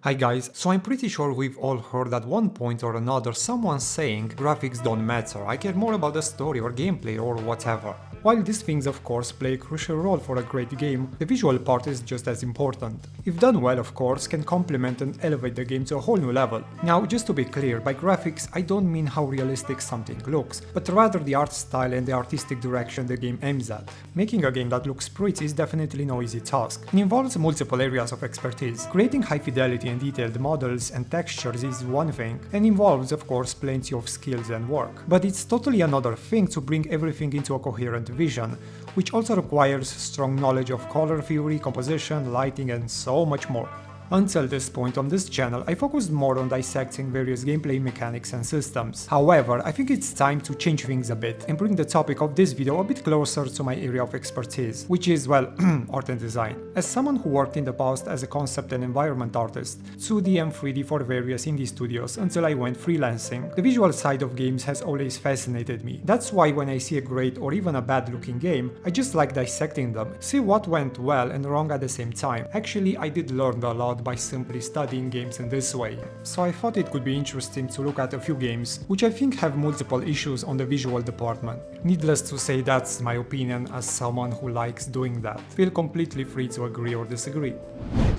Hi guys, so I'm pretty sure we've all heard at one point or another someone saying graphics don't matter, I care more about the story or gameplay or whatever. While these things of course play a crucial role for a great game, the visual part is just as important. If done well of course, can complement and elevate the game to a whole new level. Now just to be clear, by graphics I don't mean how realistic something looks, but rather the art style and the artistic direction the game aims at. Making a game that looks pretty is definitely no easy task. It involves multiple areas of expertise. Creating high fidelity and detailed models and textures is one thing, and involves of course plenty of skills and work. But it's totally another thing to bring everything into a coherent vision, which also requires strong knowledge of color theory, composition, lighting, and so much more. Until this point on this channel, I focused more on dissecting various gameplay mechanics and systems. However, I think it's time to change things a bit and bring the topic of this video a bit closer to my area of expertise, which is, well, art and design. As someone who worked in the past as a concept and environment artist, 2D and 3D for various indie studios until I went freelancing, the visual side of games has always fascinated me. That's why when I see a great or even a bad looking game, I just like dissecting them, see what went well and wrong at the same time. Actually, I did learn a lot by simply studying games in this way. So I thought it could be interesting to look at a few games which I think have multiple issues on the visual department. Needless to say, that's my opinion as someone who likes doing that. Feel completely free to agree or disagree.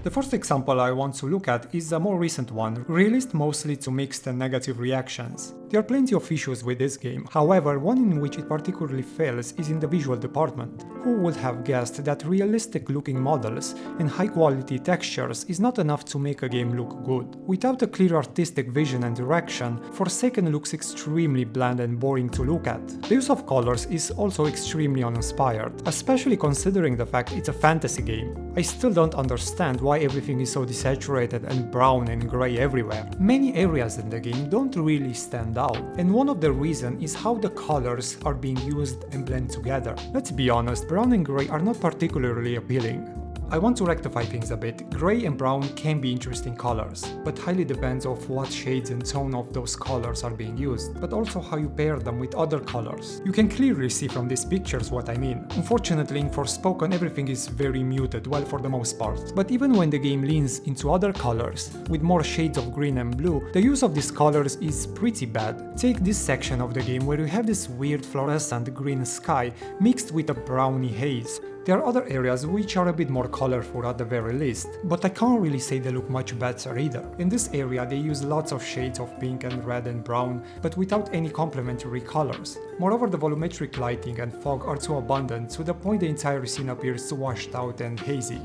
The first example I want to look at is a more recent one, released mostly to mixed and negative reactions. There are plenty of issues with this game, however, one in which it particularly fails is in the visual department. Who would have guessed that realistic looking models and high quality textures is not enough to make a game look good? Without a clear artistic vision and direction, Forsaken looks extremely bland and boring to look at. The use of colors is also extremely uninspired, especially considering the fact it's a fantasy game. I still don't understand why everything is so desaturated and brown and grey everywhere. Many areas in the game don't really stand out, and one of the reasons is how the colors are being used and blend together. Let's be honest, brown and grey are not particularly appealing. I want to rectify things a bit. Grey and brown can be interesting colors, but highly depends on what shades and tone of those colors are being used, but also how you pair them with other colors. You can clearly see from these pictures what I mean. Unfortunately, in Forspoken everything is very muted, well, for the most part. But even when the game leans into other colors, with more shades of green and blue, the use of these colors is pretty bad. Take this section of the game where you have this weird fluorescent green sky mixed with a browny haze. There are other areas which are a bit more colorful at the very least, but I can't really say they look much better either. In this area they use lots of shades of pink and red and brown, but without any complementary colors. Moreover, the volumetric lighting and fog are too abundant to the point the entire scene appears washed out and hazy.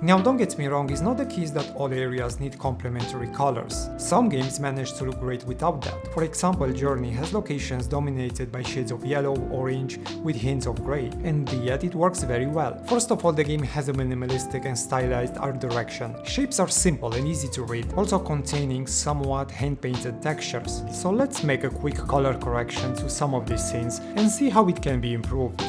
Now don't get me wrong, it's not the case that all areas need complementary colors. Some games manage to look great without that. For example, Journey has locations dominated by shades of yellow, orange, with hints of grey, and yet it works very well. First of all, the game has a minimalistic and stylized art direction. Shapes are simple and easy to read, also containing somewhat hand-painted textures. So let's make a quick color correction to some of these scenes and see how it can be improved.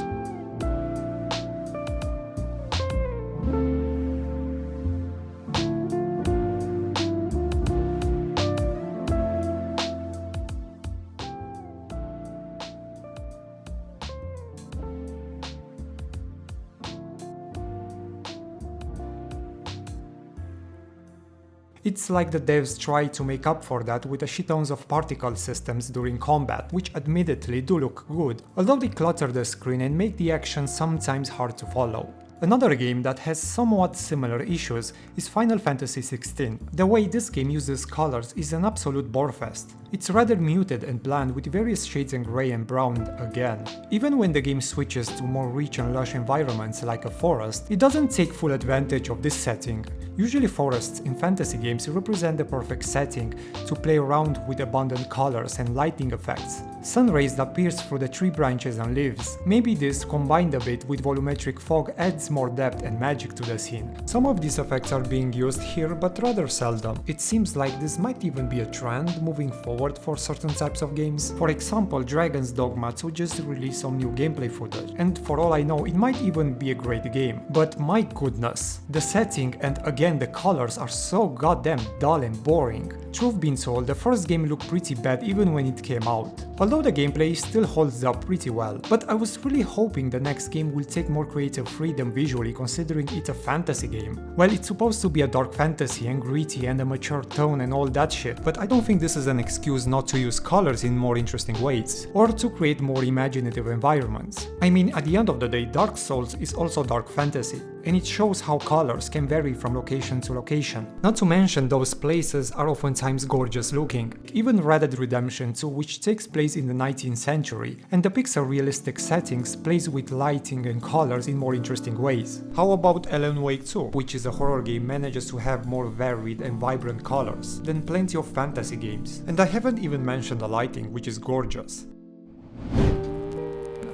It's like the devs tried to make up for that with a shitloads of particle systems during combat, which admittedly do look good, although they clutter the screen and make the action sometimes hard to follow. Another game that has somewhat similar issues is Final Fantasy XVI. The way this game uses colors is an absolute borefest. It's rather muted and bland with various shades in grey and brown again. Even when the game switches to more rich and lush environments like a forest, it doesn't take full advantage of this setting. Usually forests in fantasy games represent the perfect setting to play around with abundant colors and lighting effects. Sun rays that pierce through the tree branches and leaves. Maybe this, combined a bit with volumetric fog, adds more depth and magic to the scene. Some of these effects are being used here, but rather seldom. It seems like this might even be a trend moving forward forward for certain types of games. For example, Dragon's Dogma 2 just released some new gameplay footage, and for all I know it might even be a great game. But my goodness, the setting and again the colors are so goddamn dull and boring. Truth being told, the first game looked pretty bad even when it came out, although the gameplay still holds up pretty well. But I was really hoping the next game will take more creative freedom visually, considering it's a fantasy game. Well, it's supposed to be a dark fantasy and gritty and a mature tone and all that shit, but I don't think this is an excuse not to use colors in more interesting ways, or to create more imaginative environments. I mean, at the end of the day, Dark Souls is also dark fantasy, and it shows how colors can vary from location to location. Not to mention those places are oftentimes gorgeous looking. Even Red Dead Redemption 2, which takes place in the 19th century and depicts a realistic settings, plays with lighting and colors in more interesting ways. How about Alan Wake 2, which is a horror game, manages to have more varied and vibrant colors than plenty of fantasy games. And I haven't even mentioned the lighting, which is gorgeous.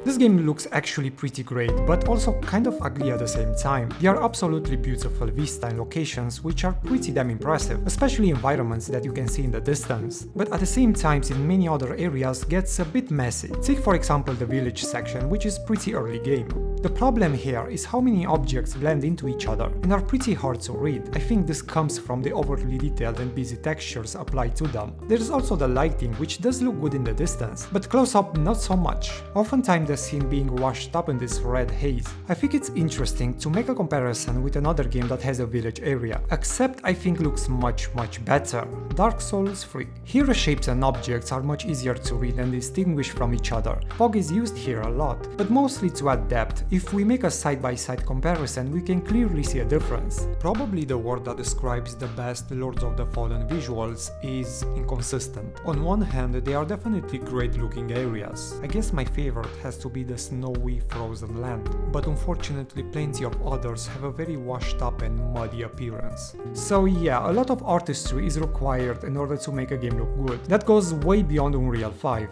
This game looks actually pretty great, but also kind of ugly at the same time. There are absolutely beautiful vista and locations which are pretty damn impressive, especially environments that you can see in the distance. But at the same time, in many other areas gets a bit messy. Take for example the village section, which is pretty early game. The problem here is how many objects blend into each other and are pretty hard to read. I think this comes from the overly detailed and busy textures applied to them. There's also the lighting, which does look good in the distance, but close up not so much. Oftentimes the scene being washed up in this red haze. I think it's interesting to make a comparison with another game that has a village area, except I think looks much better. Dark Souls 3. Here shapes and objects are much easier to read and distinguish from each other. Fog is used here a lot, but mostly to add depth. If we make a side-by-side comparison, we can clearly see a difference. Probably the word that describes the best Lords of the Fallen visuals is inconsistent. On one hand, they are definitely great looking areas. I guess my favorite has to be the snowy frozen land, but unfortunately plenty of others have a very washed up and muddy appearance. So yeah, a lot of artistry is required in order to make a game look good. That goes way beyond Unreal 5.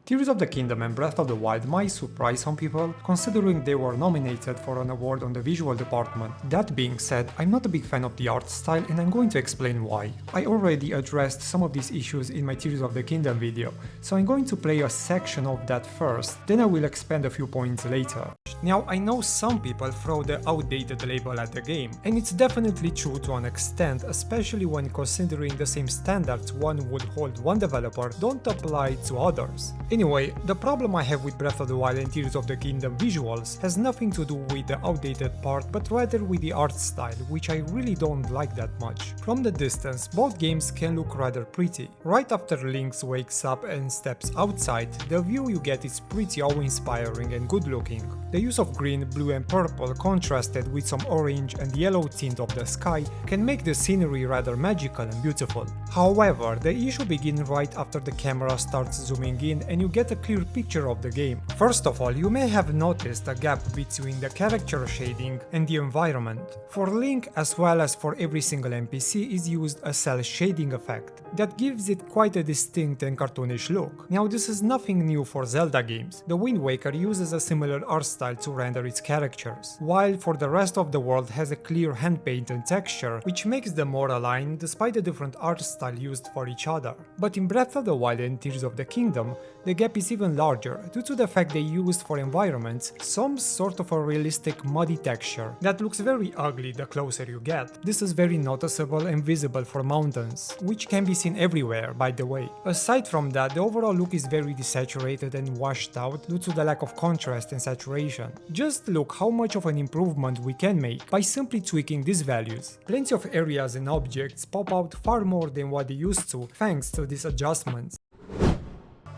Tears of the Kingdom and Breath of the Wild might surprise some people, considering they were nominated for an award on the visual department. That being said, I'm not a big fan of the art style, and I'm going to explain why. I already addressed some of these issues in my Tears of the Kingdom video, so I'm going to play a section of that first, then I will expand a few points later. Now, I know some people throw the outdated label at the game, and it's definitely true to an extent, especially when considering the same standards one would hold one developer don't apply to others. Anyway, the problem I have with Breath of the Wild and Tears of the Kingdom visuals has nothing to do with the outdated part, but rather with the art style, which I really don't like that much. From the distance, both games can look rather pretty. Right after Link wakes up and steps outside, the view you get is pretty awe-inspiring and good looking. The use of green, blue and purple contrasted with some orange and yellow tint of the sky can make the scenery rather magical and beautiful. However, the issue begins right after the camera starts zooming in and you get a clear picture of the game. First of all, you may have noticed a gap between the character shading and the environment. For Link as well as for every single NPC is used a cel shading effect that gives it quite a distinct and cartoonish look. Now this is nothing new for Zelda games. The Wind Waker uses a similar art style to render its characters, while for the rest of the world has a clear hand-painted texture which makes them more aligned despite the different art style used for each other. But in Breath of the Wild and Tears of the Kingdom, the gap is even larger due to the fact they used for environments some sort of a realistic muddy texture that looks very ugly the closer you get. This is very noticeable and visible for mountains, which can be seen everywhere by the way. Aside from that, the overall look is very desaturated and washed out due to the lack of contrast and saturation. Just look how much of an improvement we can make by simply tweaking these values. Plenty of areas and objects pop out far more than what they used to thanks to these adjustments.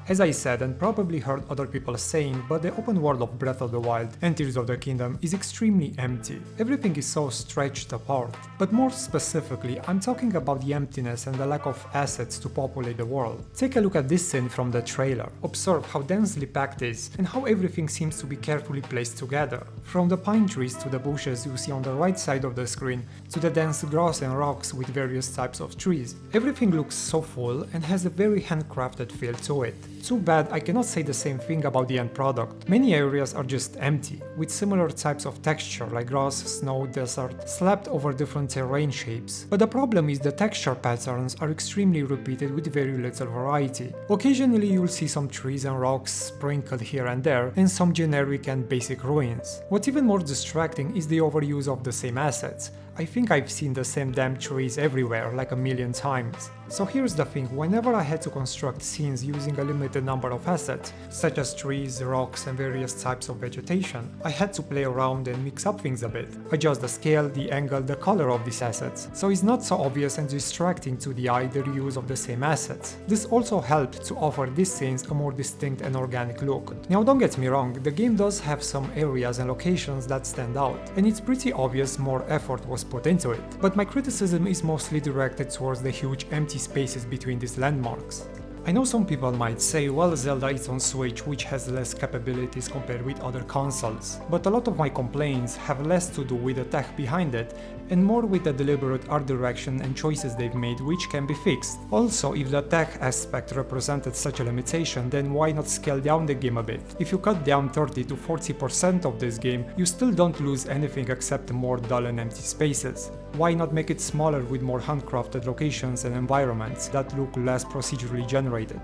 As I said and probably heard other people saying, but the open world of Breath of the Wild and Tears of the Kingdom is extremely empty. Everything is so stretched apart. But more specifically, I'm talking about the emptiness and the lack of assets to populate the world. Take a look at this scene from the trailer. Observe how densely packed it is and how everything seems to be carefully placed together. From the pine trees to the bushes you see on the right side of the screen, to the dense grass and rocks with various types of trees. Everything looks so full and has a very handcrafted feel to it. too bad I cannot say the same thing about the end product. Many areas are just empty, with similar types of texture like grass, snow, desert, slapped over different terrain shapes. But the problem is the texture patterns are extremely repeated with very little variety. Occasionally you'll see some trees and rocks sprinkled here and there, and some generic and basic ruins. What's even more distracting is the overuse of the same assets. I think I've seen the same damn trees everywhere like a million times. So here's the thing, whenever I had to construct scenes using a limited number of assets, such as trees, rocks and various types of vegetation, I had to play around and mix up things a bit, adjust the scale, the angle, the color of these assets, so it's not so obvious and distracting to the eye the reuse of the same assets. This also helped to offer these scenes a more distinct and organic look. Now don't get me wrong, the game does have some areas and locations that stand out, and it's pretty obvious more effort was put into it, but my criticism is mostly directed towards the huge empty spaces between these landmarks. I know some people might say, well, Zelda is on Switch, which has less capabilities compared with other consoles, but a lot of my complaints have less to do with the tech behind it and more with the deliberate art direction and choices they've made, which can be fixed. Also, if the tech aspect represented such a limitation, then why not scale down the game a bit? If you cut down 30 to 40% of this game, you still don't lose anything except more dull and empty spaces. Why not make it smaller with more handcrafted locations and environments that look less procedurally generated?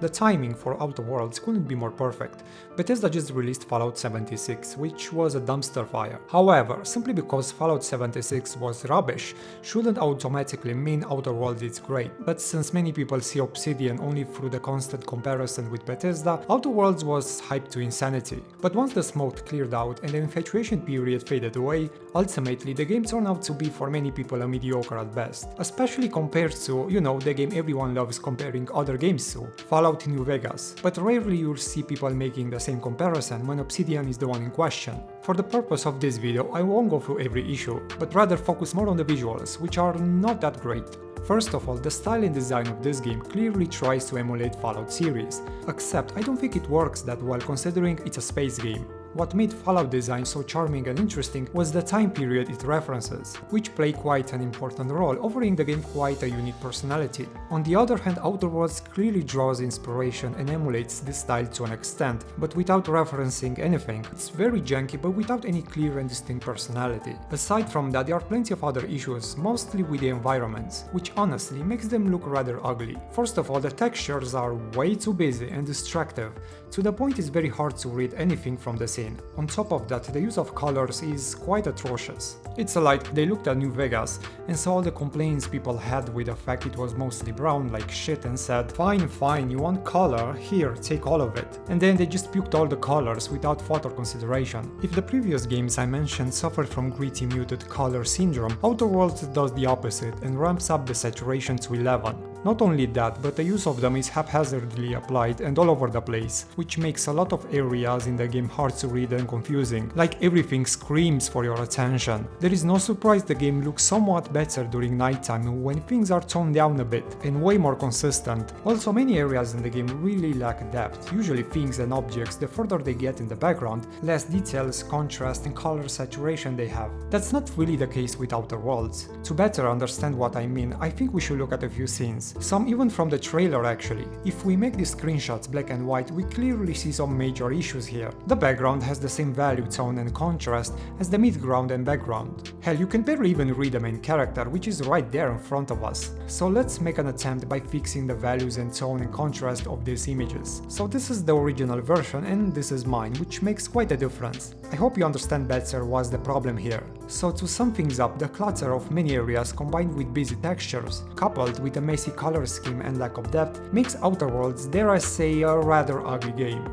The timing for Outer Worlds couldn't be more perfect. Bethesda just released Fallout 76, which was a dumpster fire. However, simply because Fallout 76 was rubbish shouldn't automatically mean Outer Worlds is great. But since many people see Obsidian only through the constant comparison with Bethesda, Outer Worlds was hyped to insanity. But once the smoke cleared out and the infatuation period faded away, ultimately the game turned out to be for many people a mediocre at best. Especially compared to, the game everyone loves comparing other games to, Fallout New Vegas, but rarely you'll see people making the same comparison when Obsidian is the one in question. For the purpose of this video, I won't go through every issue, but rather focus more on the visuals, which are not that great. First of all, the style and design of this game clearly tries to emulate Fallout series, except I don't think it works that well considering it's a space game. What made Fallout design so charming and interesting was the time period it references, which play quite an important role, offering the game quite a unique personality. On the other hand, Outer Worlds clearly draws inspiration and emulates this style to an extent, but without referencing anything. It's very janky but without any clear and distinct personality. Aside from that, there are plenty of other issues, mostly with the environments, which honestly makes them look rather ugly. First of all, the textures are way too busy and distractive, to the point it's very hard to read anything from the scene. On top of that, the use of colors is quite atrocious. It's like they looked at New Vegas and saw all the complaints people had with the fact it was mostly brown like shit and said, fine, you want color? Here, take all of it. And then they just puked all the colors without thought or consideration. If the previous games I mentioned suffered from gritty muted color syndrome, Outer Worlds does the opposite and ramps up the saturation to 11. Not only that, but the use of them is haphazardly applied and all over the place, which makes a lot of areas in the game hard to read and confusing, like everything screams for your attention. There is no surprise the game looks somewhat better during nighttime when things are toned down a bit and way more consistent. Also, many areas in the game really lack depth, usually things and objects the further they get in the background, less details, contrast and color saturation they have. That's not really the case with Outer Worlds. To better understand what I mean, I think we should look at a few scenes. Some even from the trailer actually. If we make these screenshots black and white, we clearly see some major issues here. The background has the same value, tone and contrast as the midground and background. Hell, you can barely even read the main character, which is right there in front of us. So let's make an attempt by fixing the values and tone and contrast of these images. So this is the original version and this is mine, which makes quite a difference. I hope you understand better what's the problem here. So to sum things up, the clutter of many areas combined with busy textures, coupled with a messy color scheme and lack of depth, makes Outer Worlds, dare I say, a rather ugly game.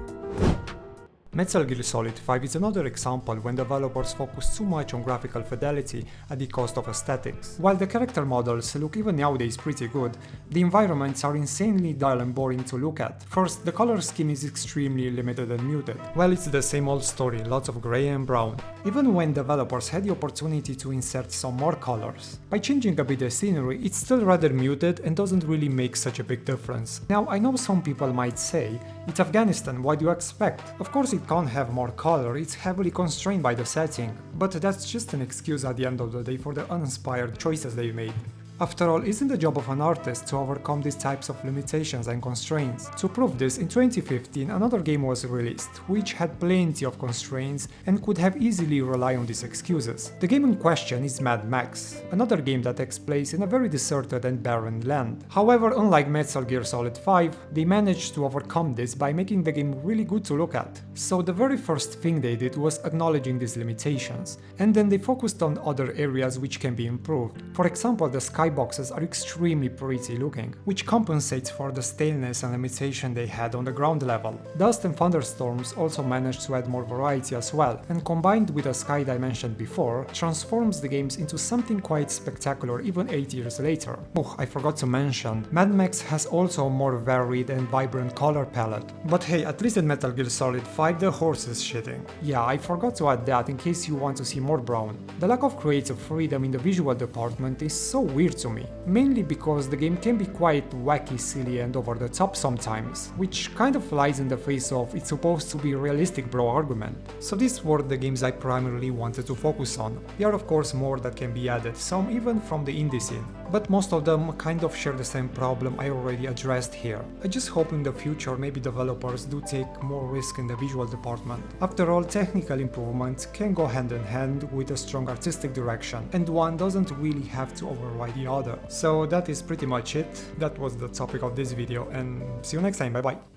Metal Gear Solid 5 is another example when developers focus too much on graphical fidelity at the cost of aesthetics. While the character models look even nowadays pretty good, the environments are insanely dull and boring to look at. First, the color scheme is extremely limited and muted. Well, it's the same old story, lots of grey and brown. Even when developers had the opportunity to insert some more colors. By changing a bit the scenery, it's still rather muted and doesn't really make such a big difference. Now, I know some people might say, it's Afghanistan, what do you expect? Of course it can't have more color, it's heavily constrained by the setting, but that's just an excuse at the end of the day for the uninspired choices they made. After all, isn't the job of an artist to overcome these types of limitations and constraints? To prove this, in 2015 another game was released, which had plenty of constraints and could have easily relied on these excuses. The game in question is Mad Max, another game that takes place in a very deserted and barren land. However, unlike Metal Gear Solid 5, they managed to overcome this by making the game really good to look at. So the very first thing they did was acknowledging these limitations, and then they focused on other areas which can be improved. For example, the skyboxes are extremely pretty looking, which compensates for the staleness and limitation they had on the ground level. Dust and thunderstorms also managed to add more variety as well, and combined with the sky I mentioned before, transforms the games into something quite spectacular even 8 years later. Oh, I forgot to mention, Mad Max has also a more varied and vibrant color palette. But hey, at least in Metal Gear Solid 5 the horse is shitting. Yeah, I forgot to add that in case you want to see more brown. The lack of creative freedom in the visual department is so weird to me, mainly because the game can be quite wacky, silly and over the top sometimes, which kind of flies in the face of "it's supposed to be realistic bro" argument. So these were the games I primarily wanted to focus on. There are of course more that can be added, some even from the indie scene, but most of them kind of share the same problem I already addressed here. I just hope in the future maybe developers do take more risk in the visual department. After all, technical improvements can go hand in hand with a strong artistic direction, and one doesn't really have to override the other. So that is pretty much it. That was the topic of this video, and see you next time, bye bye.